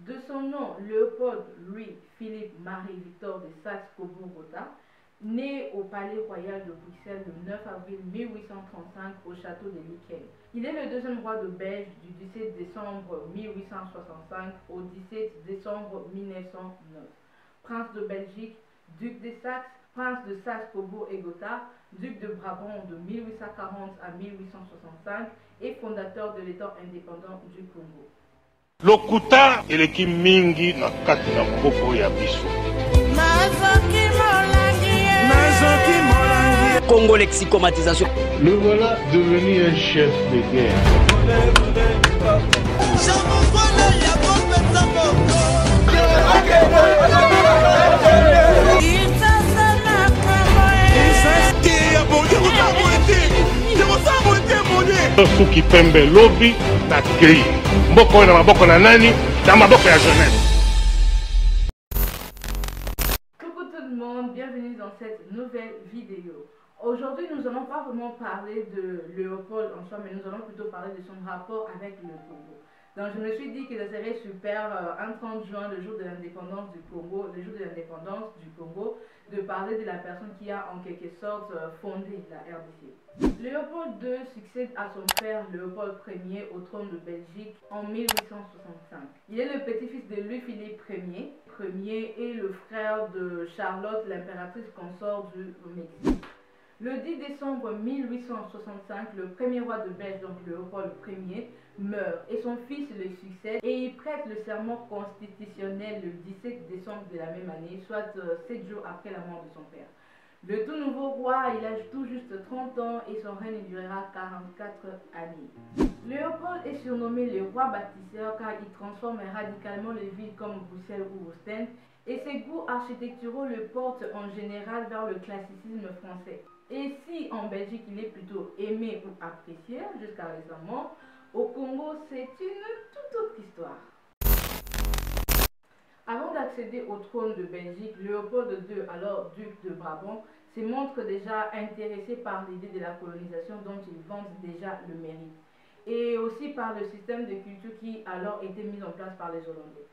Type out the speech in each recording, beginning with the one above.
De son nom, Léopold Louis-Philippe Marie-Victor de Saxe-Cobourg-Gotha, né au Palais Royal de Bruxelles le 9 avril 1835 au château de Lycken. Il est le deuxième roi de Belge du 17 décembre 1865 au 17 décembre 1909. Prince de Belgique, duc de Saxe, prince de Saxe-Cobourg et Gotha, duc de Brabant de 1840 à 1865 et fondateur de l'État indépendant du Congo. Lokuta eleki mingi na kati na maboko ya biso. Congo lexicomatisation. Le voilà devenu un chef de guerre. Suki pembe lobby na gris. Mboko na maboko na nani na maboko ya jeunesse. Coucou tout le monde, bienvenue dans cette nouvelle vidéo. Aujourd'hui, nous n'allons pas vraiment parler de Léopold en soi, mais nous allons plutôt parler de son rapport avec le Congo. Donc je me suis dit que ça serait super un 30 juin, le jour de l'indépendance du Congo, de parler de la personne qui a en quelque sorte fondé la RDC. Léopold II succède à son père Léopold Ier au trône de Belgique en 1865. Il est le petit-fils de Louis-Philippe Ier et le frère de Charlotte, l'impératrice consort du Mexique. Le 10 décembre 1865, le premier roi de Belgique, donc Léopold Ier, meurt et son fils le succède et il prête le serment constitutionnel le 17 décembre de la même année, soit 7 jours après la mort de son père. Le tout nouveau roi, il a tout juste 30 ans et son règne durera 44 années. Léopold est surnommé le roi bâtisseur car il transforme radicalement les villes comme Bruxelles ou Ostende et ses goûts architecturaux le portent en général vers le classicisme français. Et si en Belgique il est plutôt aimé ou apprécié jusqu'à récemment, au Congo c'est une toute autre histoire. Avant d'accéder au trône de Belgique, Léopold II, alors duc de Brabant, se montre déjà intéressé par l'idée de la colonisation dont il vante déjà le mérite, et aussi par le système de culture qui alors était mis en place par les Hollandais.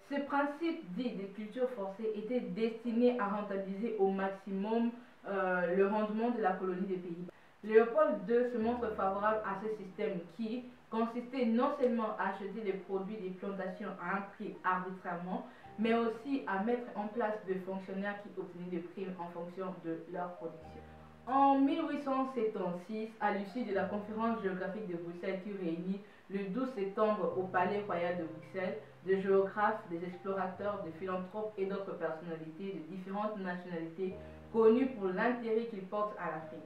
Ce principe dit de culture forcée était destiné à rentabiliser au maximum le rendement de la colonie des Pays-Bas. Léopold II se montre favorable à ce système qui consistait non seulement à acheter les produits des plantations à un prix arbitrairement, mais aussi à mettre en place des fonctionnaires qui obtenaient des primes en fonction de leur production. En 1876, à l'issue de la conférence géographique de Bruxelles qui réunit le 12 septembre au Palais Royal de Bruxelles, des géographes, des explorateurs, des philanthropes et d'autres personnalités de différentes nationalités connues pour l'intérêt qu'ils portent à l'Afrique.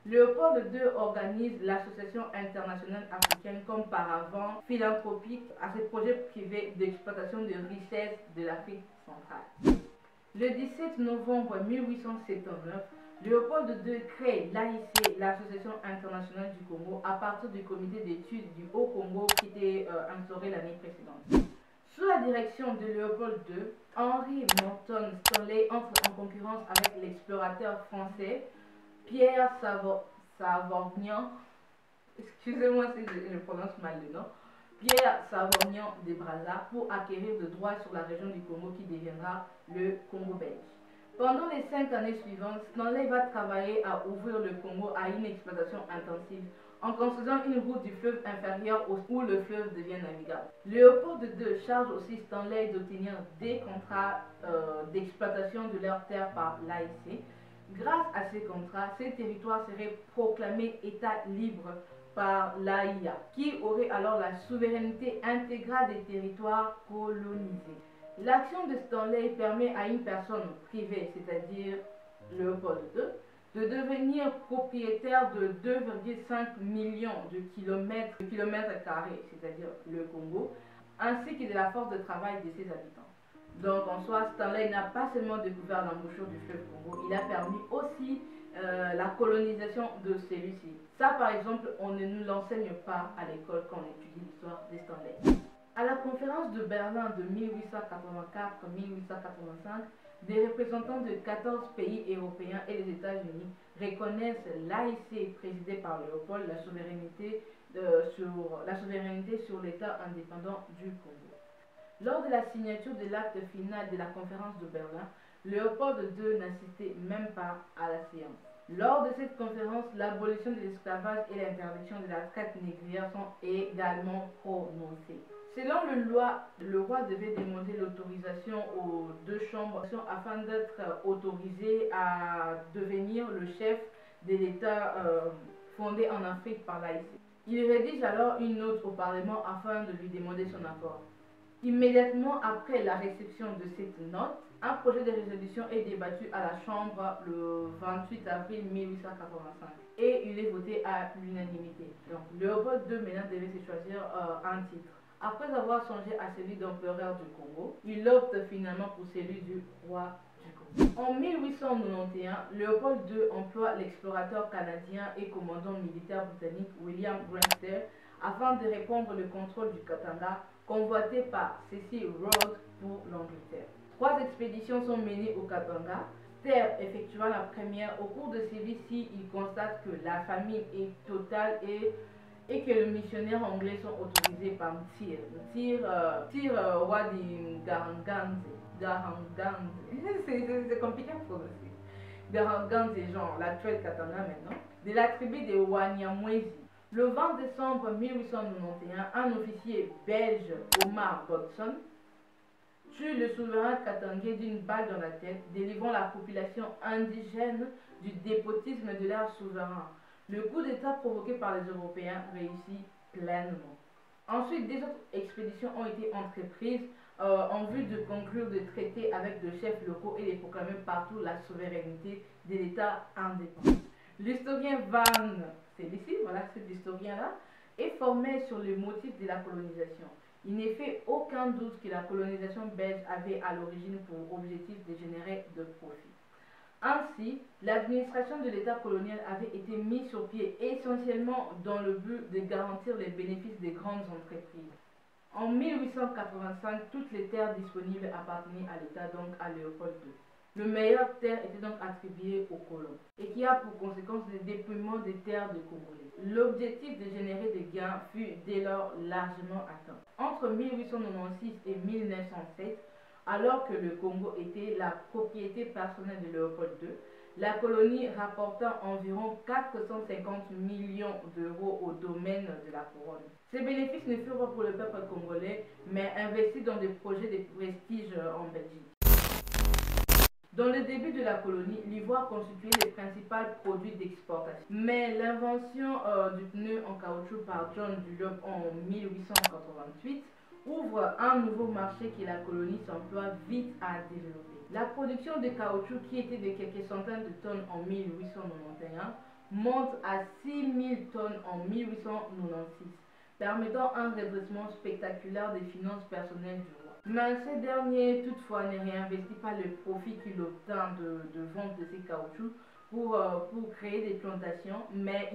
Léopold II organise l'Association internationale africaine comme paravent philanthropique à ses projets privés d'exploitation de richesses de l'Afrique centrale. Le 17 novembre 1879, Léopold II crée l'AIC, l'Association internationale du Congo, à partir du comité d'études du Haut-Congo qui était instauré l'année précédente. Sous la direction de Léopold II, Henry Morton Stanley entre en concurrence avec l'explorateur français Pierre Savorgnan, excusez-moi si je prononce mal le nom, Pierre Savorgnan de Brazza pour acquérir de droits sur la région du Congo qui deviendra le Congo belge. Pendant les 5 années suivantes, Stanley va travailler à ouvrir le Congo à une exploitation intensive en construisant une route du fleuve inférieur où le fleuve devient navigable. Léopold II charge aussi Stanley d'obtenir des contrats d'exploitation de leurs terres par l'AIC. Grâce à ces contrats, ces territoires seraient proclamés États libres par l'AIA, qui aurait alors la souveraineté intégrale des territoires colonisés. L'action de Stanley permet à une personne privée, c'est-à-dire Léopold II, de devenir propriétaire de 2,5 millions de kilomètres carrés, c'est-à-dire le Congo, ainsi que de la force de travail de ses habitants. Donc en soi, Stanley n'a pas seulement découvert l'embouchure du fleuve Congo, il a permis aussi la colonisation de celui-ci. Ça par exemple, on ne nous l'enseigne pas à l'école quand on étudie l'histoire de Stanley. À la conférence de Berlin de 1884-1885, des représentants de 14 pays européens et des États-Unis reconnaissent l'AIC présidée par Léopold la souveraineté sur l'État indépendant du Congo. Lors de la signature de l'acte final de la conférence de Berlin, Léopold II n'assistait même pas à la séance. Lors de cette conférence, l'abolition de l'esclavage et l'interdiction de la traite négrière sont également prononcées. Selon le roi devait demander l'autorisation aux deux chambres afin d'être autorisé à devenir le chef de l'État fondé en Afrique par laïcité. Il rédige alors une note au Parlement afin de lui demander son accord. Immédiatement après la réception de cette note, un projet de résolution est débattu à la Chambre le 28 avril 1885 et il est voté à l'unanimité. Donc, Léopold II maintenant devait se choisir un titre. Après avoir songé à celui d'empereur du Congo, il opte finalement pour celui du roi du Congo. En 1891, Léopold II emploie l'explorateur canadien et commandant militaire britannique William Grenfell afin de répondre le contrôle du Katanga convoité par Cecil Rhodes pour l'Angleterre. 3 expéditions sont menées au Katanga. Terre effectuant la première, au cours de celui-ci, il constate que la famine est totale et que les missionnaires anglais sont autorisés par Mtir, roi du Garanganze. C'est compliqué à prononcer. Garanganze, genre l'actuel Katanga maintenant, de la tribu de Wanyamwezi. Le 20 décembre 1891, un officier belge, Omar Godson, tue le souverain katangais d'une balle dans la tête, délivrant la population indigène du despotisme de leur souverain. Le coup d'État provoqué par les Européens réussit pleinement. Ensuite, des autres expéditions ont été entreprises en vue de conclure des traités avec des chefs locaux et de proclamer partout la souveraineté de l'État indépendant. L'historien Van Celici, voilà cet historien-là, est formé sur le motif de la colonisation. Il n'est fait aucun doute que la colonisation belge avait à l'origine pour objectif de générer de profit. Ainsi, l'administration de l'État colonial avait été mise sur pied essentiellement dans le but de garantir les bénéfices des grandes entreprises. En 1885, toutes les terres disponibles appartenaient à l'État, donc à Léopold II. Le meilleur terre était donc attribué aux colons et qui a pour conséquence le dépouillement des terres des Congolais. L'objectif de générer des gains fut dès lors largement atteint. Entre 1896 et 1907, alors que le Congo était la propriété personnelle de Léopold II, la colonie rapporta environ 450 millions d'euros au domaine de la couronne. Ces bénéfices ne furent pas pour le peuple congolais, mais investis dans des projets de prestige en Belgique. Dans le début de la colonie, l'ivoire constituait les principaux produits d'exportation. Mais l'invention du pneu en caoutchouc par John Dunlop en 1888 ouvre un nouveau marché que la colonie s'emploie vite à développer. La production de caoutchouc, qui était de quelques centaines de tonnes en 1891, monte à 6000 tonnes en 1896, permettant un redressement spectaculaire des finances personnelles du roi. Mais ce dernier, toutefois, ne réinvestit pas le profit qu'il obtint de vente de ces caoutchoucs pour créer des plantations, mais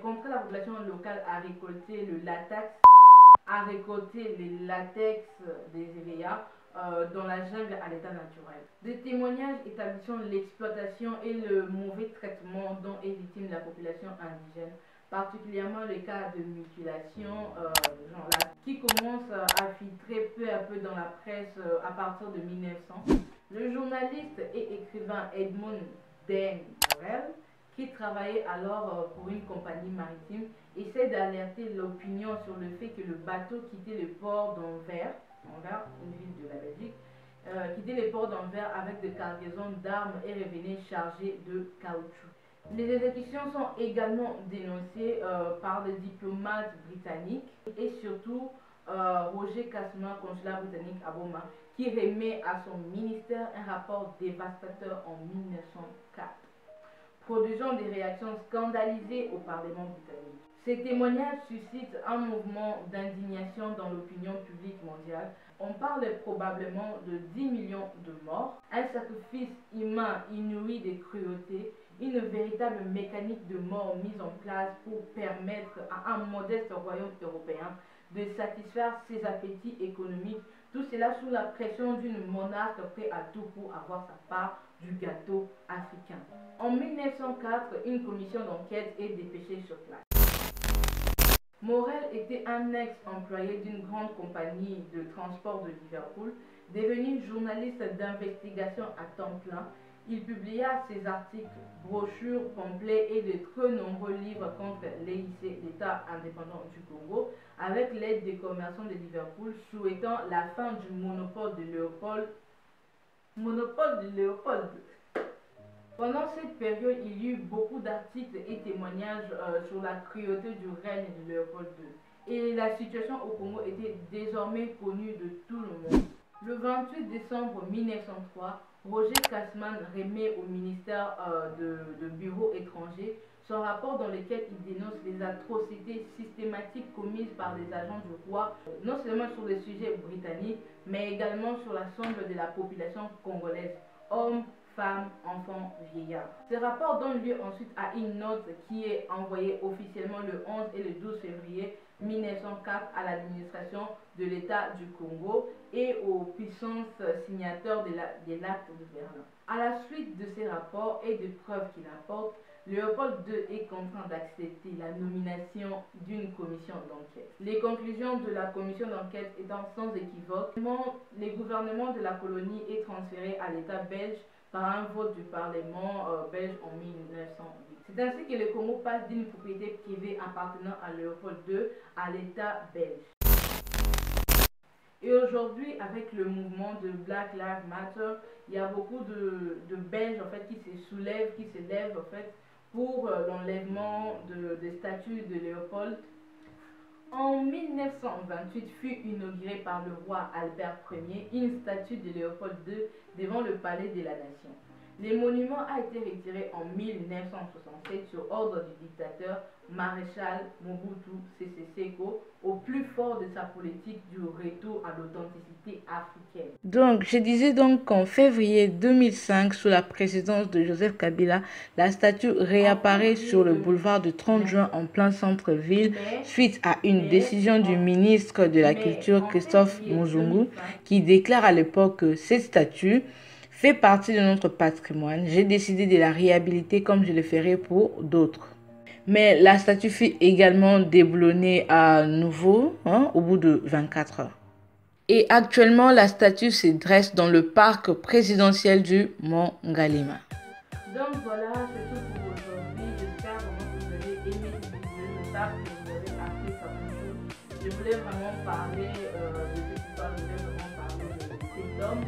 contraint la population locale à récolter le latex, les latex des EVA dans la jungle à l'état naturel. Des témoignages établissant l'exploitation et le mauvais traitement dont est victime la population indigène, particulièrement le cas de mutilation, qui commence à filtrer peu à peu dans la presse à partir de 1900. Le journaliste et écrivain Edmond Den Morel, qui travaillait alors pour une compagnie maritime, essaie d'alerter l'opinion sur le fait que le bateau quittait le port d'Anvers, une ville de la Belgique, quittait le port d'Anvers avec des cargaisons d'armes et revenait chargé de caoutchouc. Les exécutions sont également dénoncées par les diplomates britanniques et surtout Roger Cassima, consulat britannique à Boma, qui remet à son ministère un rapport dévastateur en 1904, produisant des réactions scandalisées au Parlement britannique. Ces témoignages suscitent un mouvement d'indignation dans l'opinion publique mondiale. On parle probablement de 10 millions de morts, un sacrifice humain inouï de cruauté, une véritable mécanique de mort mise en place pour permettre à un modeste royaume européen de satisfaire ses appétits économiques, tout cela sous la pression d'une monarque prête à tout pour avoir sa part du gâteau africain. En 1904, une commission d'enquête est dépêchée sur place. Morel était un ex-employé d'une grande compagnie de transport de Liverpool. Devenu journaliste d'investigation à temps plein, il publia ses articles, brochures, pamphlets et de très nombreux livres contre l'EIC, l'État indépendant du Congo, avec l'aide des commerçants de Liverpool, souhaitant la fin du monopole de Léopold. Pendant cette période, il y eut beaucoup d'articles et témoignages sur la cruauté du règne de Léopold II. Et la situation au Congo était désormais connue de tout le monde. Le 28 décembre 1903, Roger Kasman remet au ministère de Bureaux étrangers son rapport dans lequel il dénonce les atrocités systématiques commises par les agents du roi, non seulement sur les sujets britanniques, mais également sur l'ensemble de la population congolaise, hommes, femmes, enfants, vieillards. Ce rapport donne lieu ensuite à une note qui est envoyée officiellement le 11 et le 12 février 1904 à l'administration de l'État du Congo et aux puissances signataires de l'acte de Berlin. À la suite de ces rapports et des preuves qu'il apporte, Léopold II est contraint d'accepter la nomination d'une commission d'enquête. Les conclusions de la commission d'enquête étant sans équivoque, le gouvernement de la colonie est transféré à l'État belge par un vote du Parlement belge en 1908. C'est ainsi que le Congo passe d'une propriété privée appartenant à Léopold II à l'État belge. Et aujourd'hui, avec le mouvement de Black Lives Matter, il y a beaucoup de Belges en fait, qui se lèvent en fait, pour l'enlèvement des statues de Léopold. En 1928 fut inaugurée par le roi Albert Ier une statue de Léopold II devant le palais de la Nation. Le monument a été retiré en 1967 sur ordre du dictateur maréchal Mobutu Sese Seko au plus fort de sa politique du retour à l'authenticité africaine. Donc, je disais donc qu'en février 2005, sous la présidence de Joseph Kabila, la statue réapparaît sur le boulevard du 30 juin en plein centre-ville suite à une décision du ministre de la Culture Christophe Muzungu qui déclare à l'époque que cette statue fait partie de notre patrimoine. J'ai décidé de la réhabiliter comme je le ferai pour d'autres. Mais la statue fut également déboulonnée à nouveau au bout de 24 heures. Et actuellement, la statue se dresse dans le parc présidentiel du Mont Galima. Donc voilà, c'est tout pour aujourd'hui. J'espère vraiment que vous avez aimé cette vidéo. J'espère que vous avez appris certaines choses. Je voulais vraiment parler de cette histoire. Je voulais vraiment parler de cet homme.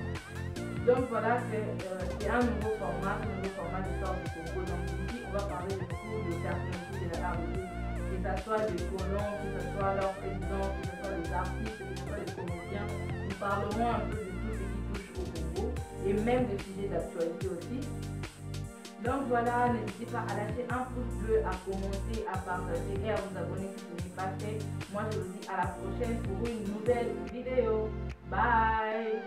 Donc voilà, c'est un nouveau format d'histoire du Congo. Donc ici, on va parler de tout le personnalité de la RDC, que ce soit des colons, que ce soit leurs présidents, que ce soit les artistes, que ce soit les comédiens. Nous parlerons un peu de tout ce qui touche au Congo et même des sujets d'actualité aussi. Donc voilà, n'hésitez pas à lâcher un pouce bleu, à commenter, à partager et à vous abonner si ce n'est pas fait. Moi, je vous dis à la prochaine pour une nouvelle vidéo. Bye!